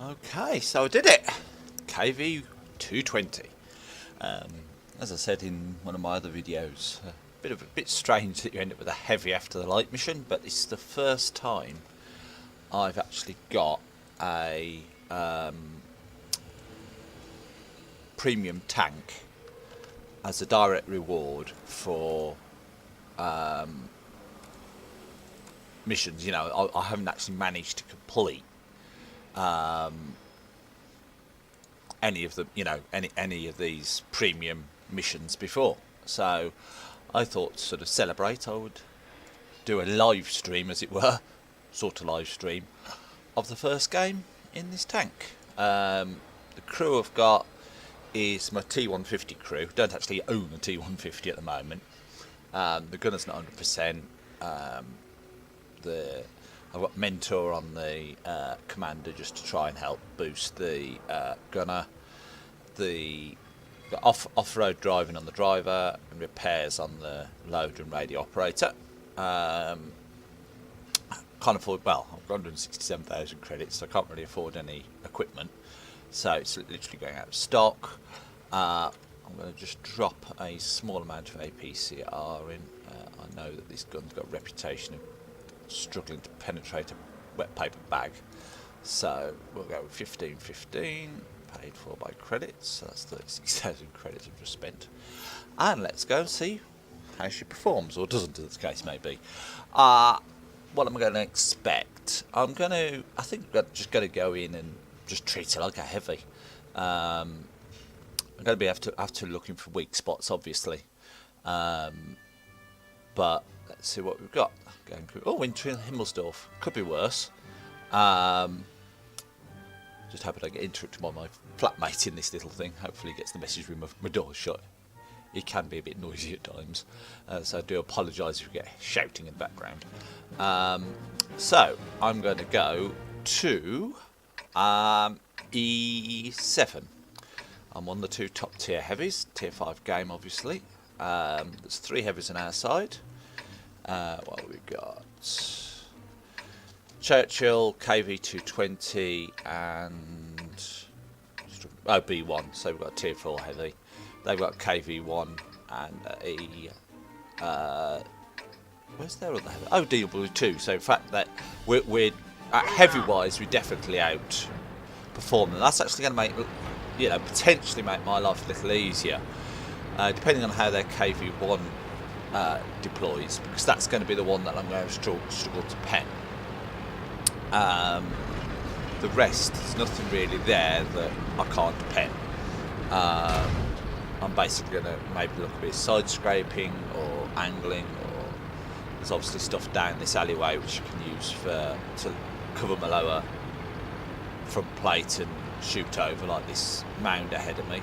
Okay, so I did it. KV-220. As I said in one of my other videos, a bit strange that you end up with a heavy after the light mission, but it's the first time I've actually got a premium tank as a direct reward for missions. You know, I haven't actually managed to complete any of the, any of these premium missions before. So I thought to sort of celebrate, I would do a live stream, as it were, sort of live stream of the first game in this tank. The crew I've got is my T150 crew. Don't actually own a T150 at the moment. The gunner's not 100%. I've got Mentor on the commander just to try and help boost the gunner. The off-road driving on the driver and repairs on the loader and radio operator. Can't afford, well, I've got 167,000 credits, so I can't really afford any equipment. So it's literally going out of stock. I'm going to just drop a small amount of APCR in. I know that this gun's got a reputation of struggling to penetrate a wet paper bag, so we'll go with 1515, paid for by credits. So that's 36,000 credits I've just spent, and let's go and see how she performs, or doesn't, as the case may be. What am I going to expect? I think I'm just going to go in and just treat it like a heavy. I'm going to be have to looking for weak spots, obviously, but let's see what we've got. Going through, Winter in Himmelsdorf, could be worse. Just hoping I get interrupted by my flatmate in this little thing. Hopefully he gets the message room of my door shut. It can be a bit noisy at times, so I do apologise if you get shouting in the background. So I'm going to go to E7. I'm on the two top tier heavies, tier 5 game obviously. There's 3 heavies on our side. What have we got? Churchill, KV-220 and B1, so we've got a tier 4 heavy. They've got KV-1 and where's their other heavy? DW2. So in fact that we're at heavy wise, we definitely outperform them. That's actually going to make, potentially make my life a little easier, depending on how their KV-1 deploys, because that's going to be the one that I'm going to struggle to pen. The rest, there's nothing really there that I can't pen. I'm basically going to maybe look a bit of side scraping or angling, or there's obviously stuff down this alleyway which you can use to cover my lower front plate and shoot over, like this mound ahead of me.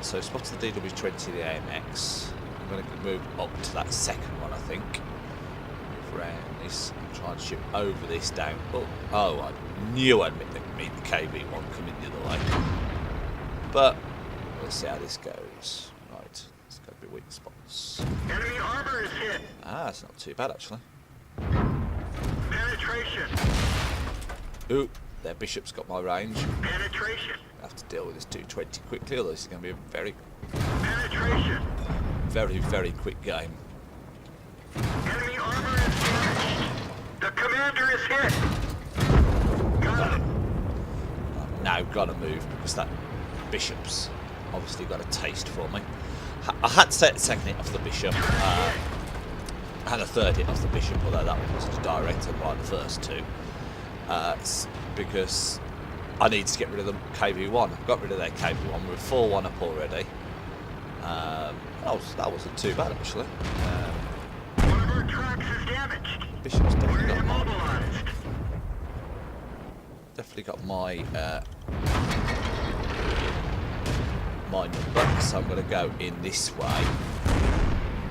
So spotted the DW20, the AMX. I'm going to move up to that second one, I think. Move around this and try and shoot over this down. Oh, I knew I'd meet the KV-1 coming the other way. But we'll see how this goes. Right, it's got to be weak spots. Enemy armor is hit. It's not too bad actually. Penetration. Ooh, their bishop's got my range. Penetration. I have to deal with this 220 quickly, although this is going to be a very, Penetration. very, very quick game. Enemy armor is damaged. The commander is hit. Got it. I've now got to move because that bishop's obviously got a taste for me. I had to take the second hit off the bishop. I had a third hit off the bishop, although that one wasn't a direct and like the first two. It's because I need to get rid of the KV-1. I've got rid of their KV-1. We're 4-1 up already. That wasn't too bad actually. One of our tracks is damaged. Bishop's We're definitely got my number, so I'm going to go in this way.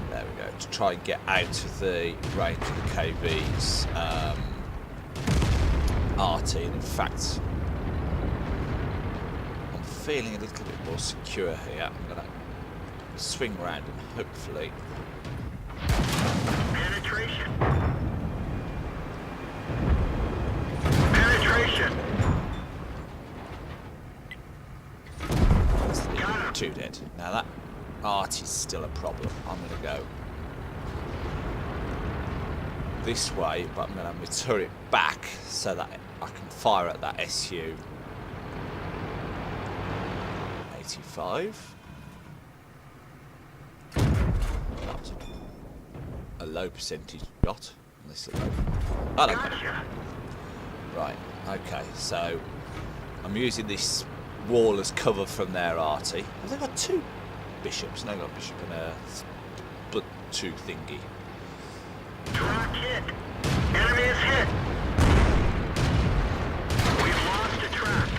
There we go, to try and get out of the range of the KV's RT. And in fact, I'm feeling a little bit more secure here. I'm going to swing around and hopefully. Penetration. 2 dead. Now that art is still a problem. I'm going to go this way, but I'm going to have my turret back so that I can fire at that SU. 85. That was a low percentage shot. This low. Oh, no. Gotcha. Right, okay, so I'm using this wall as cover from their arty. Have they got 2 bishops? No, they've got a bishop and a but 2 thingy. Track hit. Enemy is hit. We've lost a track.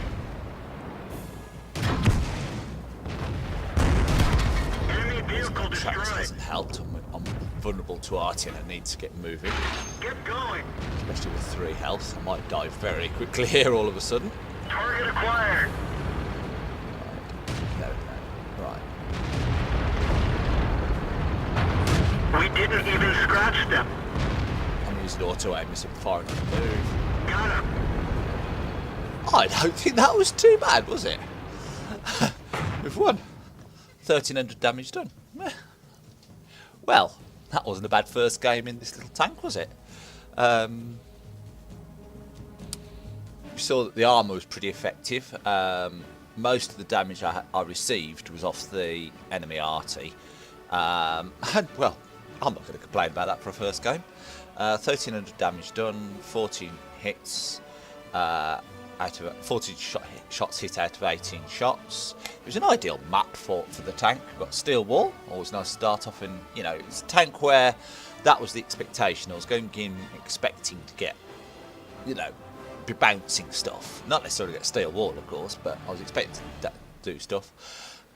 Enemy vehicle Tracks destroyed. hasn't helped. I'm vulnerable to arty and I need to get moving. Get going. Especially with 3 health. I might die very quickly here all of a sudden. Target acquired. There we go. Right. We didn't even scratch them. I'm using auto aim as I'm firing on the move. Got him. I don't think that was too bad, was it? We've won. 1,300 damage done. Meh. Well, that wasn't a bad first game in this little tank, was it? We saw that the armour was pretty effective. Most of the damage I received was off the enemy arty. And, well, I'm not going to complain about that for a first game. 1,300 damage done, 14 hits, out of 14 shots hit out of 18 shots. It was an ideal map for the tank. We've got steel wall, always nice to start off in. You know, it's a tank where that was the expectation. I was going in expecting to get, you know, be bouncing stuff. Not necessarily get steel wall, of course, but I was expecting to do stuff.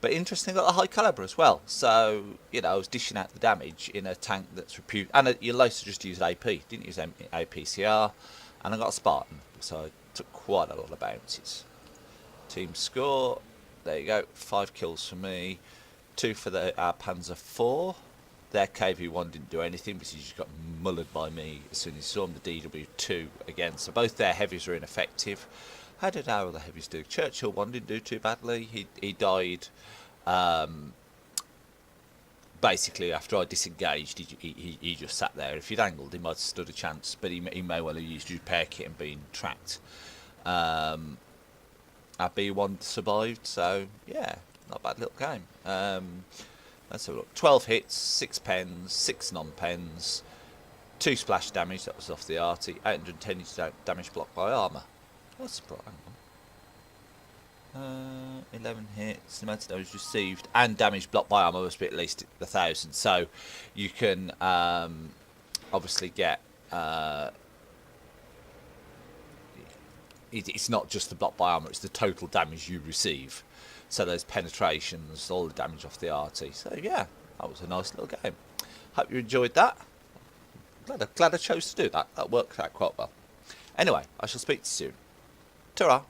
But interesting, got a high caliber as well. So, you know, I was dishing out the damage in a tank that's reputed. And you later just used AP, didn't use APCR. And I got a Spartan, so I took quite a lot of bounces. Team score, there you go, 5 kills for me, 2 for the Panzer IV. Their KV-1 didn't do anything because he just got mullered by me as soon as he saw him. The DW2 again, so both their heavies were ineffective. How did our other heavies do? Churchill 1 didn't do too badly. He died basically after I disengaged. He just sat there. If he'd angled, he might have stood a chance, but he may well have used repair kit and been tracked. Our B1 survived, so yeah, not a bad little game. Let's have a look. 12 hits, 6 pens, 6 non-pens, 2 splash damage, that was off the arty, 810 damage blocked by armour. What's the hang on. 11 hits, the amount of damage received, and damage blocked by armour must be at least 1,000. So you can obviously get. It's not just the block by armour; it's the total damage you receive. So there's penetrations, all the damage off the RT. So yeah, that was a nice little game. Hope you enjoyed that. Glad I chose to do that. That worked out quite well. Anyway, I shall speak to you soon. Ta-ra.